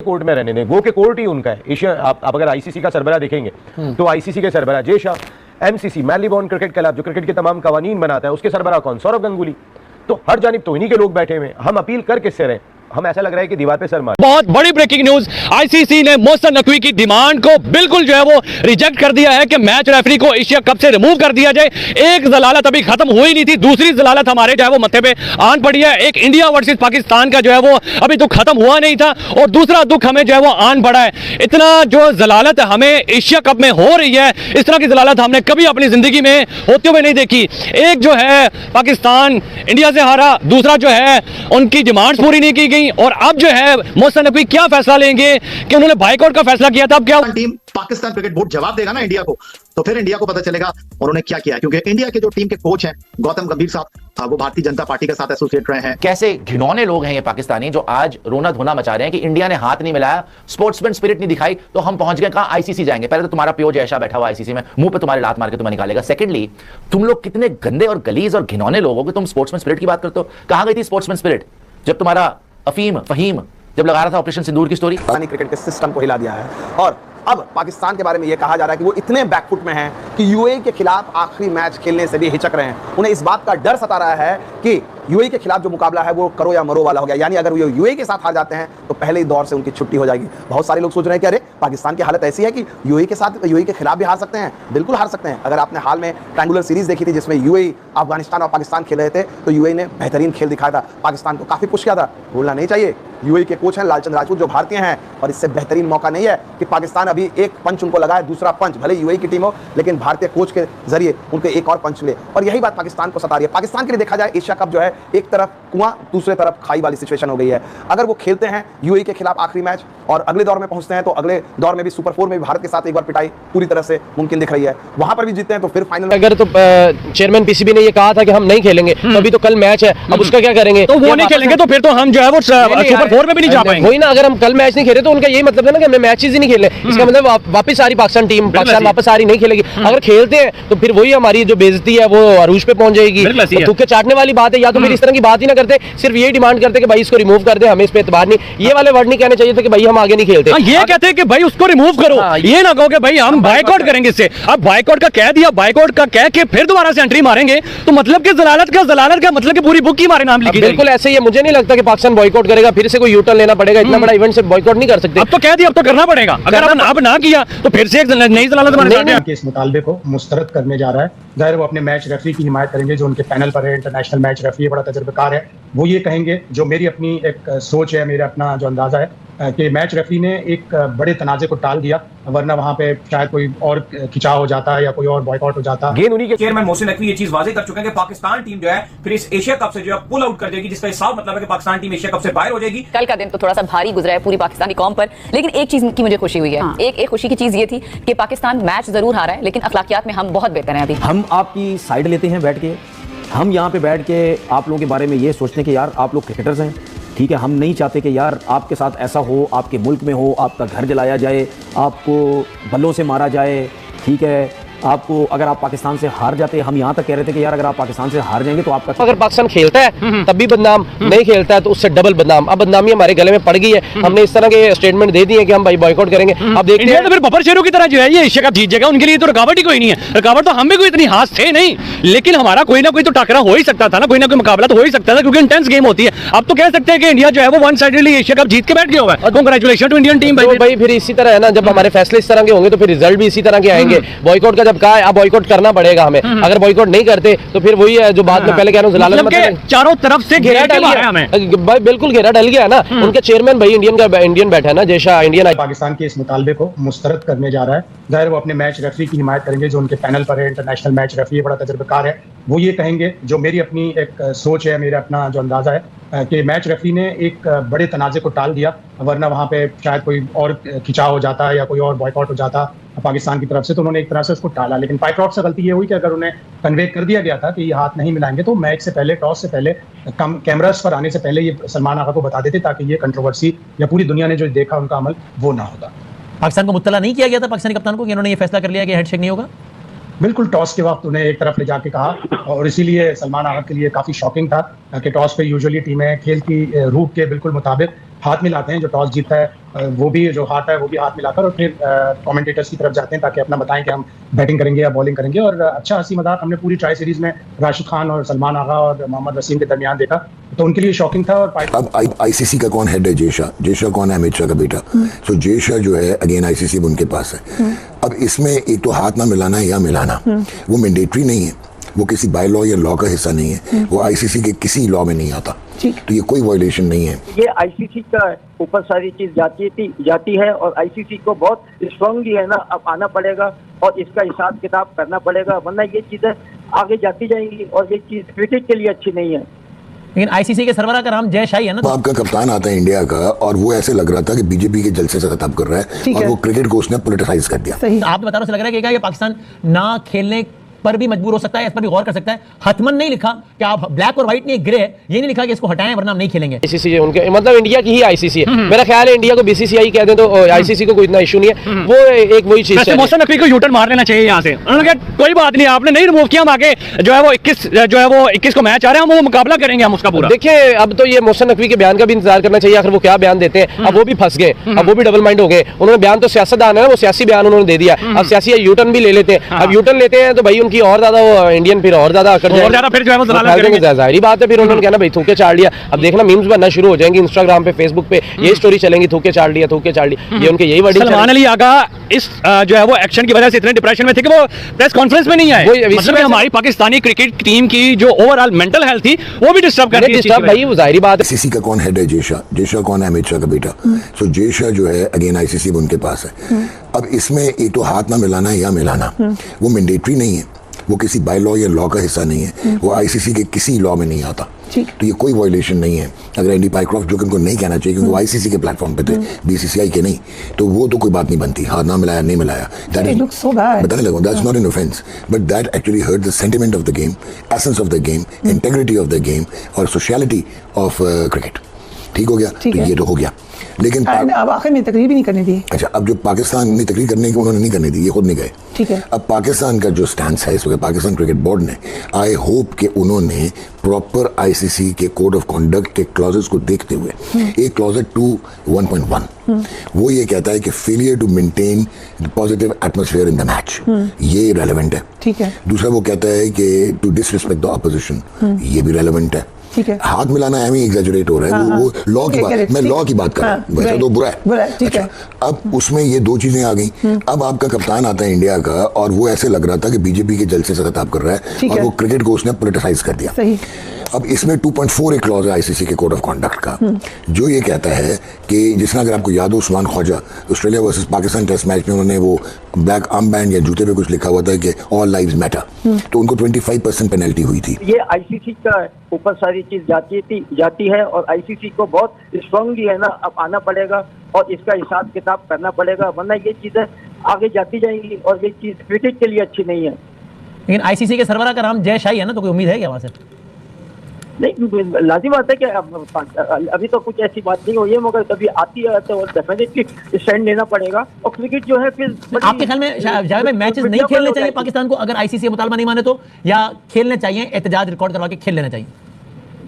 Court में रहने दें, वो के कोर्ट ही उनका है। एशिया आप अगर आईसीसी का सरबराह देखेंगे तो आईसीसी के सरबराह Jay Shah, MCC मैलीबॉर्न cricket club जो क्रिकेट के तमाम कवानीन बनाता है, उसके सरबराह कौन? सौरव गंगुली। तो हर जानिब तो इन्हीं के लोग बैठे हुए, हम अपील कर किससे रहे? हम ऐसा लग रहा है कि दीवार पे सर मार। बहुत बड़ी ब्रेकिंग न्यूज, आईसीसी ने मोहसिन नकवी की डिमांड को बिल्कुल जो है वो रिजेक्ट कर दिया है कि मैच रेफरी को एशिया कप से रिमूव कर दिया जाए। एक जलालत अभी खत्म हुई नहीं थी, दूसरी जलालत हमारे जो है वो मत्थे पे आन पड़ी है। एक इंडिया वर्सेस पाकिस्तान का जो है वो अभी दुख खत्म हुआ नहीं था और दूसरा दुख हमें जो है वो आन पड़ा है। इतना जो जलालत हमें एशिया कप में हो रही है, इस तरह की जलालत हमने कभी अपनी जिंदगी में होते हुए नहीं देखी। एक जो है पाकिस्तान इंडिया से हारा, दूसरा जो है उनकी डिमांड्स पूरी नहीं की गई और अब जो है मोहसिन नकवी क्या फैसला लेंगे कि उन्होंने बाइकआउट का फैसला किया था। अब क्या टीम पाकिस्तान क्रिकेट बोर्ड जवाब देगा ना इंडिया को, तो फिर इंडिया को पता चलेगा उन्होंने क्या किया है। क्योंकि इंडिया के जो टीम के कोच हैं गौतम गंभीर साहब, वो भारतीय जनता पार्टी के साथ एसोसिएट रहे हैं। कैसे घिनौने लोग हैं ये पाकिस्तानी जो आज रोना धोना मचा रहे हैं कि इंडिया ने हाथ नहीं मिलाया, स्पोर्ट्समैन स्पिरिट नहीं दिखाई, तो हम पहुंच गए कहां? आईसीसी जाएंगे। पहले तो तुम्हारा पियो जयशा बैठा हुआ आईसीसी में, मुंह पे तुम्हारी लात मार के तुम्हें निकालेगा। सेकंडली, तुम लोग कितने गंदे और गलीज और घिनौने लोग हो कि तुम स्पोर्ट्समैन स्पिरिट की बात करते हो। कहां गई थी स्पोर्ट्समैन स्पिरिट जब तुम्हारा फहीम जब लगा रहा था ऑपरेशन सिंदूर की स्टोरी? क्रिकेट के सिस्टम को हिला दिया है और अब पाकिस्तान के बारे में यह कहा जा रहा है कि वो इतने बैकफुट में हैं कि यूएई के खिलाफ आखिरी मैच खेलने से भी हिचक रहे हैं। उन्हें इस बात का डर सता रहा है कि यूएई के खिलाफ जो मुकाबला है वो करो या मरो वाला हो गया, यानी अगर वो यूएई के साथ हार जाते हैं तो पहले ही दौर से उनकी छुट्टी हो जाएगी। बहुत सारे लोग सोच रहे हैं कि अरे पाकिस्तान की हालत ऐसी है कि यूएई के खिलाफ भी हार सकते हैं। बिल्कुल हार सकते हैं। अगर आपने हाल में ट्रायंगुलर सीरीज देखी थी जिसमें यूएई, अफगानिस्तान और पाकिस्तान खेल रहे थे, तो यूएई ने बेहतरीन खेल दिखाया था, पाकिस्तान को काफी पुश किया था। भूलना नहीं चाहिए यूएई के कोच हैं लालचंद राजपूत जो भारतीय हैं, और इससे बेहतरीन मौका नहीं है कि पाकिस्तान अभी एक पंच उनको लगाए, दूसरा पंच भले यूएई की टीम हो लेकिन भारतीय कोच के जरिए उनके एक और पंच मिले। और यही बात पाकिस्तान को सता रही है। पाकिस्तान के लिए देखा जाए एशिया कप जो है एक तरफ कुआं दूसरे तरफ खाई वाली सिचुएशन हो गई है। अगर वो खेलते हैं यूएई के खिलाफ आखिरी मैच और अगले दौर में पहुंचते हैं तो अगले दौर में भी सुपर 4 में भी भारत के साथ एक बार पिटाई पूरी तरह से मुमकिन दिख रही है। वहां पर भी जीतते हैं तो फिर फाइनल। अगर तो चेयरमैन पीसीबी ने ये कहा था कि हम नहीं खेलेंगे, तो अभी तो कल मैच है, अब उसका क्या करेंगे? तो वो नहीं खेलेंगे तो फिर तो हम जो है वो सुपर 4 में भी नहीं जा पाएंगे। वही ना, अगर हम कल मैच नहीं खेले तो उनका यही मतलब है ना कि हमने मैचेस ही नहीं खेले। इसका मतलब वापस आ रही पाकिस्तान टीम, पाकिस्तान वापस आ रही, नहीं खेलेगी। अगर खेलते हैं तो फिर वही हमारी जो बेइज्जती है वो अरूज पे पहुंच जाएगी। तो तुक्के चाटने वाली बात है। या तो फिर इस तरह की बात ही ना करते, सिर्फ यही डिमांड करते कि भाई इसको रिमूव कर दे, हमें इस पे एतबार नहीं। ये वाले वर्ड नहीं कहने चाहिए थे कि भाई हम आगे नहीं खेलते। ये कहते हैं कि भाई उसको रिमूव करो, ये ना कहो कि भाई हम बाइकआउट करेंगे इससे। अब बाइकआउट का कह दिया, बाइकआउट का कह के फिर दोबारा से एंट्री मारेंगे तो मतलब कि जलालत का मतलब कि पूरी बुक ही हमारे नाम लिखी। बिल्कुल ऐसे ही है। मुझे नहीं लगता कि पाकिस्तान बॉयकॉट करेगा, फिर से कोई यू टर्न लेना पड़ेगा। इतना बड़ा इवेंट से बॉयकॉट नहीं कर सकते। अब तो कह दिया, अब तो करना पड़ेगा। अगर अब ना किया तो फिर से एक नई जलालत हमारे इस मुतालबे को मुस्तरद करने जा रहा है। जाहिर वो अपने मैच रेफरी की हिमायत करेंगे जो उनके पैनल पर है, इंटरनेशनल मैच रेफरी बड़ा तजुर्बेकार है। वो ये कहेंगे, जो मेरी अपनी एक सोच है, मेरा अपना जो अंदाजा है कि मैच रेफरी ने एक बड़े तनाज़े को टाल दिया, वरना वहां पे शायद कोई और खिंचाव हो जाता है या कोई और बॉयकॉट हो जाता। गेंद उन्हीं के चेयरमैन मोहसिन नकवी ये चीज वाजे कर चुके हैं कि पाकिस्तान टीम जो है फिर इस एशिया कप से जो है पुल आउट कर देगी, जिसका साफ मतलब है कि पाकिस्तान टीम एशिया कप से बाहर हो जाएगी। कल का दिन तो थोड़ा सा भारी गुजरा है पूरी पाकिस्तानी कौम पर, लेकिन एक चीज की मुझे खुशी हुई है। एक खुशी की चीज ये थी कि पाकिस्तान मैच जरूर हारा है लेकिन अखलाकियात में हम बहुत बेहतर हैं। अभी हम आपकी साइड लेते हैं बैठ के, हम यहाँ पे बैठ के आप लोगों के बारे में ये सोचते हैं कि यार आप लोग क्रिकेटर्स हैं, ठीक है। हम नहीं चाहते कि यार आपके साथ ऐसा हो, आपके मुल्क में हो, आपका घर जलाया जाए, आपको बलों से मारा जाए, ठीक है। आपको अगर आप पाकिस्तान से हार जाते, हम यहाँ तक कह रहे थे कि यार अगर आप पाकिस्तान से हार जाएंगे तो आपका, अगर पाकिस्तान खेलता है तब भी बदनाम, नहीं खेलता है तो उससे डबल बदनाम। अब बदनामी हमारे गले में पड़ गई है। हमने इस तरह के स्टेटमेंट दे दिए कि हम भाई बॉयकॉट करेंगे। अब देखते हैं तो फिर बबर शेरों की तरह जो है ये एशिया कप जीत जाएगा। उनके लिए तो रुकावट ही कोई नहीं है। रुकावट तो हम भी कोई इतनी हाथ थे नहीं, लेकिन हमारा कोई ना कोई तो टकरा हो ही सकता था ना, कोई ना कोई मुकाबला तो हो ही सकता था क्योंकि इंटेंस गेम होती है। अब तो कह सकते हैं कि इंडिया जो है वो वन साइडेडली एशिया कप जीत के बैठ गया हुआ है। कांग्रेचुलेशन टू इंडियन टीम भाई। फिर इसी तरह है ना, जब हमारे फैसले इस तरह के होंगे तो फिर रिजल्ट भी इसी तरह के आएंगे। बॉयकॉट का जब कहा है, अब बॉयकॉट करना पड़ेगा हमें। अगर बॉयकॉट नहीं करते तो फिर वही है जो बात में पहले कह रहा हूं, जलालत मतलब चारों तरफ से घेरा डल गया भाई, बिल्कुल घेरा डल गया ना। उनके चेयरमैन भाई इंडियन बैठा है ना, जैसा इंडियन। पाकिस्तान के इस मुतालबे को मुस्तरद करने जा रहा है। जाहिर वो अपने मैच रेफरी की हिमायत करेंगे जो उनके पैनल पर है, इंटरनेशनल मैच रेफरी बड़ा तजुर्बेकार है। वो ये कहेंगे, जो मेरी अपनी एक सोच है, मेरा अपना जो अंदाजा है कि मैच रेफरी ने एक बड़े तनाज़े को टाल दिया, वरना वहाँ पे शायद कोई और खिंचाव हो जाता है या कोई और बॉयकॉट हो जाता पाकिस्तान की तरफ से। तो उन्होंने एक तरह से उसको टाला, लेकिन पाइक्रॉप से गलती ये हुई कि अगर उन्हें कन्वे कर दिया गया था कि ये हाथ नहीं मिलाएंगे तो मैच से पहले, टॉस से पहले, कैमरास पर आने से पहले ये सलमान आगा को बता देते ताकि ये कंट्रोवर्सी या पूरी दुनिया ने जो देखा उनका अमल वो ना होता। पाकिस्तान को मुत्तला नहीं किया गया था पाकिस्तानी कप्तान को कि उन्होंने ये फैसला कर लिया कि हैंडशेक नहीं होगा? बिल्कुल, टॉस के वक्त उन्हें एक तरफ ले जाके कहा और इसीलिए सलमान आगा के लिए काफ़ी शॉकिंग था कि टॉस पे यूजुअली टीमें खेल की रूट के बिल्कुल मुताबिक हाथ मिलाते हैं, जो टॉस जीतता है वो भी जो हारता है वो भी हाथ मिलाकर और फिर कमेंटेटर्स की तरफ जाते हैं ताकि अपना बताएं कि हम बैटिंग करेंगे या बॉलिंग करेंगे। और अच्छा हंसी मजाक हमने पूरी ट्राई सीरीज में राशिद खान और सलमान आगा और मोहम्मद वसीम के दरमियान देखा, तो उनके लिए शॉकिंग था। और अब आईसीसी का कौन हेड है? जय शाह कौन है? अमित शाह का बेटा। सो जय शाह जो है अगेन आईसीसी उनके पास है। अब इसमें एक तो हाथ ना मिलाना है या मिलाना, वो मैंडेटरी नहीं है, वो किसी बाय लॉ या लॉ का हिस्सा नहीं है, वो आईसीसी के किसी लॉ में नहीं आता, तो ये कोई वायलेशन नहीं है। ये आईसीसी का ऊपर सारी चीज जाती है और आईसीसी को बहुत स्ट्रांगली है ना अब आना पड़ेगा और इसका हिसाब किताब करना पड़ेगा, वरना ये चीजें आगे जाती जाएंगी और ये चीज क्रिकेट के लिए अच्छी नहीं है। लेकिन आईसीसी के सरबराह का नाम जय शाह ही है ना। तो आपका कप्तान आता है इंडिया का और वो ऐसे लग रहा था कि बीजेपी के जलसे से खिताब कर रहा है और वो क्रिकेट को उसने पॉलिटिसाइज कर दिया। सही आप बता रहे हो, लग रहा है कि क्या ये पाकिस्तान ना खेलने पर भी मजबूर हो सकता है, इस पर भी गौर कर सकता है। हतमन नहीं लिखा कि आप ब्लैक और व्हाइट नहीं ग्रे है, ये नहीं लिखा कि इसको हटाएं वरना हम नहीं खेलेंगे। आईसीसी उनके मतलब इंडिया की ही आईसीसी है। मेरा ख्याल है इंडिया को बीसीसीआई कह दें तो आईसीसी को कोई इतना इशू नहीं है। वो एक वही चीज है। मोहसिन नकवी को यूटर्न मार लेना चाहिए यहाँ से। उन्होंने कहा कोई बात नहीं, आपने नहीं रिमूव किया, हम आगे जो है वो 21 को मैच आ रहे हैं, हम वो मुकाबला करेंगे हम उसका पूरा। देखिए अब तो ये मोहसिन नकवी के बयान का भी इंतजार करना चाहिए, आखिर वो क्या बयान देते हैं। अब वो भी फंस गए, अब वो भी डबल माइंड हो गए। उन्होंने बयान तो सियासतदान है ना, वो सियासी बयान उन्होंने दे दिया। अब सियासी यूटर्न भी ले लेते हैं। अब यूटर्न लेते हैं तो भाई उनकी और ज्यादा इंडियन फिर और ज्यादा अकड़ जाएगा, फिर जो है वो जाहिर बात है। फिर उन्होंने कहना भाई थूके चाड़ लिया। अब देखना मीम्स बनना शुरू हो जाएंगे इंस्टाग्राम पे, फेसबुक पे ये स्टोरी चलेंगी, थूके चाड़ लिया, थूके चाड़ लिया। ये उनके यही वर्डिंग। सलमान अली आगा इस जो है वो एक्शन की वजह से इतने डिप्रेशन में थे कि वो प्रेस कॉन्फ्रेंस में नहीं आए। मतलब हमारी पाकिस्तानी क्रिकेट टीम की जो ओवरऑल मेंटल हेल्थ थी वो भी डिस्टर्ब कर रही है भाई, वो जाहिर बात है। आईसीसी का कौन हेड है? जय शाह कौन है? अमित शाह का बेटा। सो जय शाह जो है अगेन आईसीसी उनके पास है। अब इसमें एक तो हाथ ना मिलाना है या मिलाना, वो मैंडेटरी नहीं है, वो किसी बाय लॉ या लॉ का हिस्सा नहीं है, वो आईसीसी के किसी लॉ में नहीं आता, तो ये कोई वायलेशन नहीं है। अगर एंडी पाइक्रॉफ्ट जो कि उनको नहीं कहना चाहिए क्योंकि वो आईसीसी के प्लेटफॉर्म पे थे, बीसीसीआई के नहीं, तो वो तो कोई बात नहीं बनती। हाथ ना मिलाया नहीं मिलाया, बताने लगा that's not an offence, but that actually hurt the sentiment of the game, essence of the game, integrity of the game और सोशलिटी ऑफ क्रिकेट। ठीक हो गया, तो ये तो हो गया। लेकिन अब आखिर में तकरीर भी नहीं करनी थी। अच्छा, अब जो पाकिस्तान ने तकरीर करने की उन्होंने नहीं करनी थी, ये खुद नहीं गए। ठीक है। अब पाकिस्तान का जो स्टैंड है इस वक्त पाकिस्तान क्रिकेट बोर्ड ने, आई होप कि उन्होंने प्रॉपर आईसीसी के कोड ऑफ कंडक्ट के क्लॉजेस को देखते हुए, एक क्लॉज 2.1 वो ये कहता है कि failure to maintain positive atmosphere in the match, ये रेलेवेंट है। ठीक है। दूसरा वो कहता है कि टू डिसरिस्पेक्ट द ऑपोजिशन, ये भी रेलेवेंट है। ठीक है। हाथ मिलाना एम ही एग्जैजरेट हो रहा है, वो लॉ की बात, मैं लॉ की बात कर रहा हूँ, वैसे तो बुरा है। ठीक है। अब उसमें ये दो चीजें आ गई। अब आपका कप्तान आता है इंडिया का और वो ऐसे लग रहा था कि बीजेपी के जलसे से खिताब कर रहा है और वो क्रिकेट को उसने पॉलिटिसाइज कर दिया। सही। अब इसमें 2.4 एक क्लॉज है आईसीसी के कोड ऑफ कंडक्ट का, जो ये कहता है कि जिसमें अगर आपको याद हो Usman Khawaja Australia versus Pakistan test match में उन्होंने वो ब्लैक आर्म बैंड या जूते पे कुछ लिखा हुआ था कि ऑल लाइव्स मैटर, तो उनको 25% पेनल्टी हुई थी। ये आईसीसी का ऊपर सारी चीज जाती है और आईसीसी को बहुत स्ट्रांगली है ना अब आना पड़ेगा और इसका हिसाब किताब करना पड़ेगा, वरना ये चीजें आगे जाती जाएंगी और ये चीज क्रिकेट के लिए अच्छी नहीं है। लेकिन आईसीसी के सरबराह का नाम जय शाह ही है ना, तो कोई उम्मीद है क्या वहां से? नहीं, लाजिम बात है कि अभी तो कुछ ऐसी बात नहीं हुई है, मगर कभी आती है तो डेफिनेटली स्टैंड लेना पड़ेगा। और क्रिकेट जो है फिर आपके ख्याल में जावेद भाई मैचेस नहीं खेलने चाहिए पाकिस्तान को अगर आईसीसी मुतालबा नहीं माने तो, या खेलने चाहिए, एहतजाज रिकॉर्ड करवा के खेल लेना चाहिए?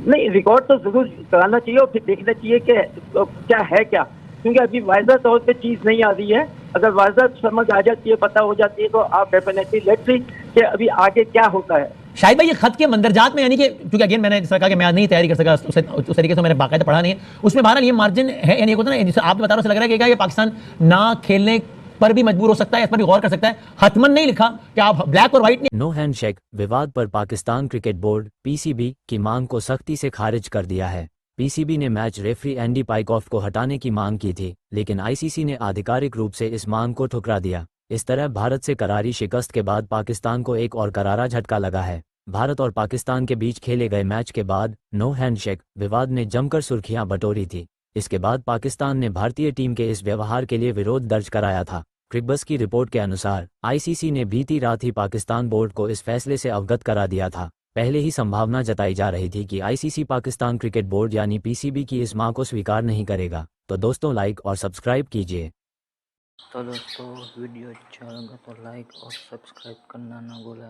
नहीं, रिकॉर्ड तो जरूर कराना चाहिए और फिर देखना चाहिए कि क्या है क्या, क्योंकि अभी वाज़ह तौर पे चीज नहीं आ रही है। अगर वाज़ह समझ आ जाती है, पता हो जाती है, तो आप डेफिनेटली लेट्स सी कि अभी आगे क्या होता है। शायद भाई ये खत के मंदरजात में, यानी कि क्योंकि अगेन मैंने कहा कि मैं नहीं तैयारी कर सका उस तरीके से, मैंने बाकायदा पढ़ा नहीं है, उसमें बहरहाल ये मार्जिन है, यानी होता है ना, आप बता रहे हो, लग रहा है कि ये पाकिस्तान ना खेलने पर भी मजबूर हो सकता है, इस पर भी गौर कर सकता है। हतमन नहीं लिखा कि आप ब्लैक और व्हाइट। नो हैंडशेक विवाद पर पाकिस्तान क्रिकेट बोर्ड पीसीबी की मांग को सख्ती से खारिज कर दिया है। पीसीबी ने मैच रेफरी एंडी पाइकॉफ को हटाने की मांग की थी, लेकिन आईसीसी ने आधिकारिक रूप से इस मांग को ठुकरा दिया। इस तरह भारत से करारी शिकस्त के बाद पाकिस्तान को एक और करारा झटका लगा है। भारत और पाकिस्तान के बीच खेले गए मैच के बाद नो हैंडशेक विवाद ने जमकर सुर्खियां बटोरी थी। इसके बाद पाकिस्तान ने भारतीय टीम के इस व्यवहार के लिए विरोध दर्ज कराया था। क्रिकबस की रिपोर्ट के अनुसार आईसीसी ने बीती रात ही पाकिस्तान बोर्ड को इस फैसले से अवगत करा दिया था। पहले ही संभावना जताई जा रही थी कि आईसीसी पाकिस्तान क्रिकेट बोर्ड यानी पीसीबी की इस मांग को स्वीकार नहीं करेगा। तो दोस्तों लाइक और सब्सक्राइब कीजिए। तो दोस्तों वीडियो अच्छा लगा तो लाइक और सब्सक्राइब करना ना भूलें।